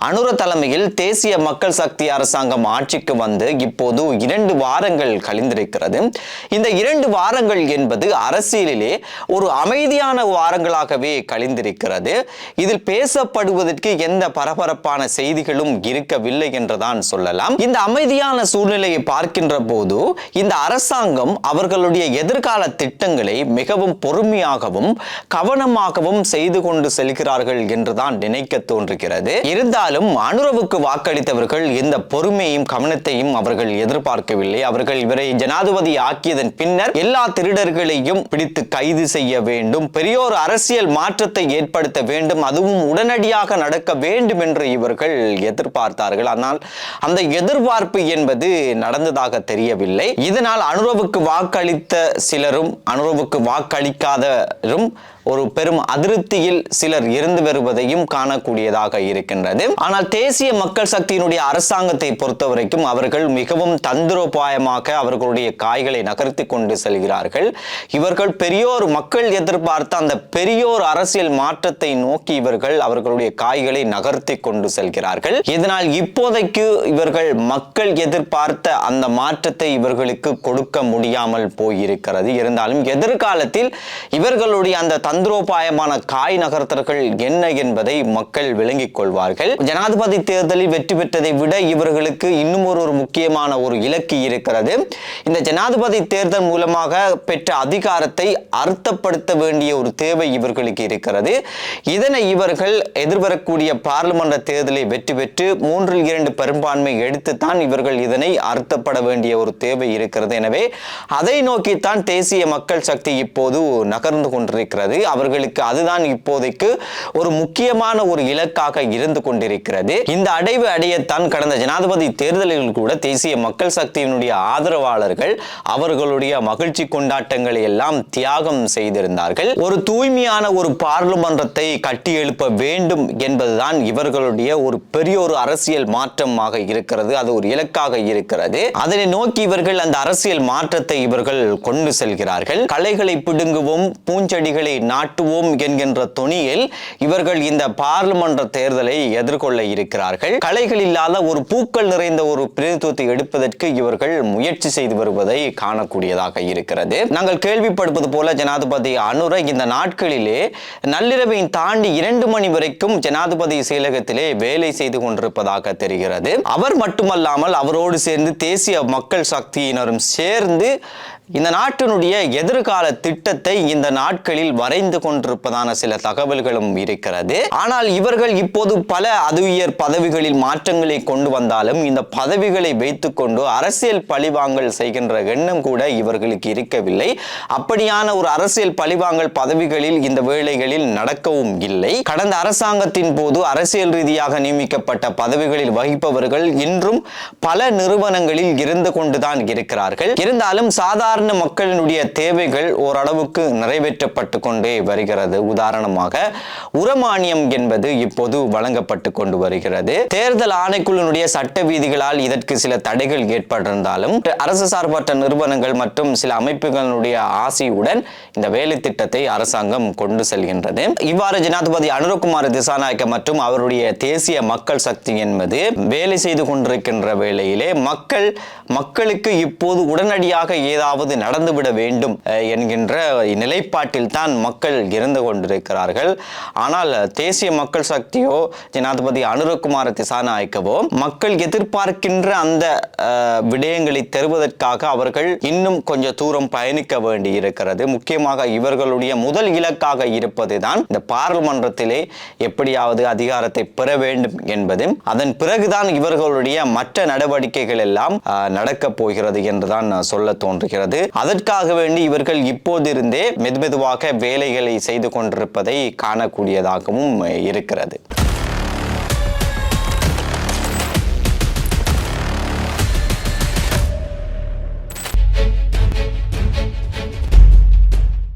அனுர தலைமையில் தேசிய மக்கள் சக்தி அரசாங்கம் ஆட்சிக்கு வந்து இப்போது 2 வாரங்கள் கழிந்திருக்கிறது. இந்த 2 வாரங்கள் என்பது அரசியலிலே ஒரு அமைதியான வாரங்களாகவே கழிந்திருக்கிறது. இதில் பேசப்படுவதற்கு எந்த பரபரப்பான செய்திகளும் இருக்கவில்லை என்றுதான் சொல்லலாம். இந்த அமைதியான சூழ்நிலையை பார்க்கின்ற போது இந்த அரசாங்கம் அவர்களுடைய எதிர்கால திட்டங்களை மிகவும் பொறுமையாகவும் கவனமாகவும் செய்து கொண்டு செல்கிறார்கள் என்றுதான் நினைக்க தோன்றுகிறது. இருந்தாலும் அனுரவுக்கு வாக்களித்தவர்கள் இந்த பொறுமையும் கவனத்தையும் அவர்கள் எதிர்பார்க்கவில்லை. அவர்கள் இவரை ஜனாதிபதி ஆக்கியதன் பின்னர் எல்லா திருடர்களையும் பிடித்து கைது செய்ய வேண்டும், பெரியோர் அரசியல் மாற்றத்தை ஏற்படுத்த வேண்டும், அதுவும் உடனடியாக நடக்க வேண்டும் என்று இவர்கள் எதிர்பார்த்தார்கள். ஆனால் அந்த எதிர்பார்ப்பு என்பது நடந்ததாக தெரியவில்லை. இதனால் அனுரவுக்கு வாக்களித்த சிலரும் அனுரவுக்கு வாக்களிக்காதரும் ஒரு பெரும் அதிருப்தியில் சிலர் இருந்து வருவதையும் காணக்கூடியதாக இருக்கின்றது. ஆனால் தேசிய மக்கள் சக்தியினுடைய அரசாங்கத்தை பொறுத்தவரைக்கும் அவர்கள் மிகவும் தந்திரோபாயமாக அவர்களுடைய காய்களை நகர்த்தி கொண்டு செல்கிறார்கள். இவர்கள் பெரியோர் மக்கள் எதிர்பார்த்த அந்த பெரியோர் அரசியல் மாற்றத்தை நோக்கி இவர்கள் அவர்களுடைய காய்களை நகர்த்தி கொண்டு செல்கிறார்கள். இதனால் இப்போதைக்கு இவர்கள் மக்கள் எதிர்பார்த்த அந்த மாற்றத்தை இவர்களுக்கு கொடுக்க முடியாமல் போயிருக்கிறது. இருந்தாலும் எதிர்காலத்தில் இவர்களுடைய அந்த தந்திரோபாயமான காய் நகர்த்தல்கள் என்ன என்பதை மக்கள் விளங்கிக் கொள்வார்கள். ஜனாதிபதி தேர்தலில் வெற்றி பெற்றதை விட இவர்களுக்கு இன்னும் ஒரு முக்கியமான ஒரு இலக்கு இருக்கிறது. இந்த ஜனாதிபதி தேர்தல் மூலமாக பெற்ற அதிகாரத்தை அர்த்தப்படுத்த வேண்டிய ஒரு தேவை இவர்களுக்கு இருக்கிறது. இதனை இவர்கள் எதிர்வரக்கூடிய பாராளுமன்ற தேர்தலை வெற்றி பெற்று 3/2 பெரும்பான்மை எடுத்துத்தான் இவர்கள் இதனை அர்த்தப்பட வேண்டிய ஒரு தேவை இருக்கிறது. எனவே அதை நோக்கித்தான் தேசிய மக்கள் சக்தி இப்போது நகர்ந்து கொண்டிருக்கிறது. அவர்களுக்கு அதுதான் இப்போதைக்கு ஒரு முக்கியமான ஒரு இலக்காக இருந்து கொண்டிருக்கிறது. இந்த அடைவு அடையத்தான் கடந்த ஜனாதிபதி தேர்தலில் கூட தேசிய மக்கள் சக்தியினுடைய ஆதரவாளர்கள் அவர்களுடைய மகிழ்ச்சி கொண்டாட்டங்களை எல்லாம் தியாகம் செய்திருந்தார்கள். ஒரு தூய்மையான ஒரு பாராளுமன்றத்தை கட்டியெழுப்ப வேண்டும் என்பதுதான் இவர்களுடைய ஒரு பெரிய ஒரு அரசியல் மாற்றமாக இருக்கிறது. அது ஒரு இலக்காக இருக்கிறது. அதனை நோக்கி இவர்கள் அந்த அரசியல் மாற்றத்தை இவர்கள் கொண்டு செல்கிறார்கள். களைகளை பிடுங்குவோம், பூஞ்செடிகளை நாட்டுவோம் என்கின்ற தொனியில் இவர்கள் இந்த பாராளுமன்ற தேர்தலை எதிர்கொள்ள இருக்கிறார்கள். களைகள் இல்லாத ஒரு பூக்கள் நிறைந்த ஒரு பிரதிநிதித்துவத்தை எடுப்பதற்கு இவர்கள் முயற்சி செய்து வருவதை காணக்கூடியதாக இருக்கிறது. நாங்கள் கேள்விப்படுவது போல ஜனாதிபதி அனுர இந்த நாட்களிலே நள்ளிரவை தாண்டி 2 மணி வரைக்கும் ஜனாதிபதி செயலகத்திலே வேலை செய்து கொண்டிருப்பதாக தெரிகிறது. அவர் மட்டுமல்லாமல் அவரோடு சேர்ந்து தேசிய மக்கள் சக்தியினரும் சேர்ந்து இந்த நாட்டினுடைய எதிர்கால திட்டத்தை இந்த நாட்களில் வரைந்து கொண்டிருப்பதான சில தகவல்களும் இருக்கிறது. ஆனால் இவர்கள் இப்போது பல உயர் பதவிகளில் மாற்றங்களை கொண்டு வந்தாலும் இந்த பதவிகளை வைத்துக் கொண்டு அரசியல் பழிவாங்கல் செய்கின்ற எண்ணம் கூட இவர்களுக்கு இருக்கவில்லை. அப்படியான ஒரு அரசியல் பழிவாங்கல் பதவிகளில் இந்த வேளைகளில் நடக்கவும் இல்லை. கடந்த அரசாங்கத்தின் போது அரசியல் ரீதியாக நியமிக்கப்பட்ட பதவிகளில் வகிப்பவர்கள் இன்றும் பல நிறுவனங்களில் இருந்து கொண்டுதான் இருக்கிறார்கள். இருந்தாலும் சாதாரண மக்களினுடைய தேவைகள் ஓரளவுக்கு நிறைவேற்றப்பட்டு கொண்டே வருகிறது. உதாரணமாக உரமானியம் என்பது இப்போது வழங்கப்பட்டு கொண்டு வருகிறது. தேர்தல் ஆணைக்குழுவினுடைய சட்ட விதிகளால் இதற்கு சில தடைகள் ஏற்பட்டிருந்தாலும் அரசு சார்பற்ற நிறுவனங்கள் மற்றும் சில அமைப்புகளுடைய ஆசையுடன் இந்த வேலை திட்டத்தை அரசாங்கம் கொண்டு செல்கின்றது. இவ்வாறு ஜனாதிபதி அனுரகுமார திசாநாயக்க மற்றும் அவருடைய தேசிய மக்கள் சக்தி என்பது வேலை செய்து கொண்டிருக்கின்ற வேளையிலே மக்களுக்கு இப்போது உடனடியாக ஏதாவது நடந்துவிட வேண்டும் என்கின்ற நிலைப்பாட்டில் தான் மக்கள் இருந்து கொண்டிருக்கிறார்கள். ஆனால் தேசிய மக்கள் சக்தியோ ஜனாதிபதி அனுரகுமார திசாநாயக்கவோ மக்கள் எதிர்பார்க்கின்ற அந்த விடயங்களை தருவதற்காக அவர்கள் இன்னும் கொஞ்சம் தூரம் பயணிக்க வேண்டி இருக்கிறது. முக்கியமாக இவர்களுடைய முதல் இலக்காக இருப்பதுதான் இந்த பாராளுமன்றத்திலே எப்படியாவது அதிகாரத்தை பெற வேண்டும் என்பதும் அதன் பிறகுதான் இவர்களுடைய மற்ற நடவடிக்கைகள் எல்லாம் நடக்கப் போகிறது என்றுதான் சொல்ல தோன்றுகிறது. அதற்காக வேண்டி இவர்கள் இப்போதிருந்தே மெதுமெதுவாக வேலைகளை செய்து கொண்டிருப்பதை காணக்கூடியதாகவும் இருக்கிறது.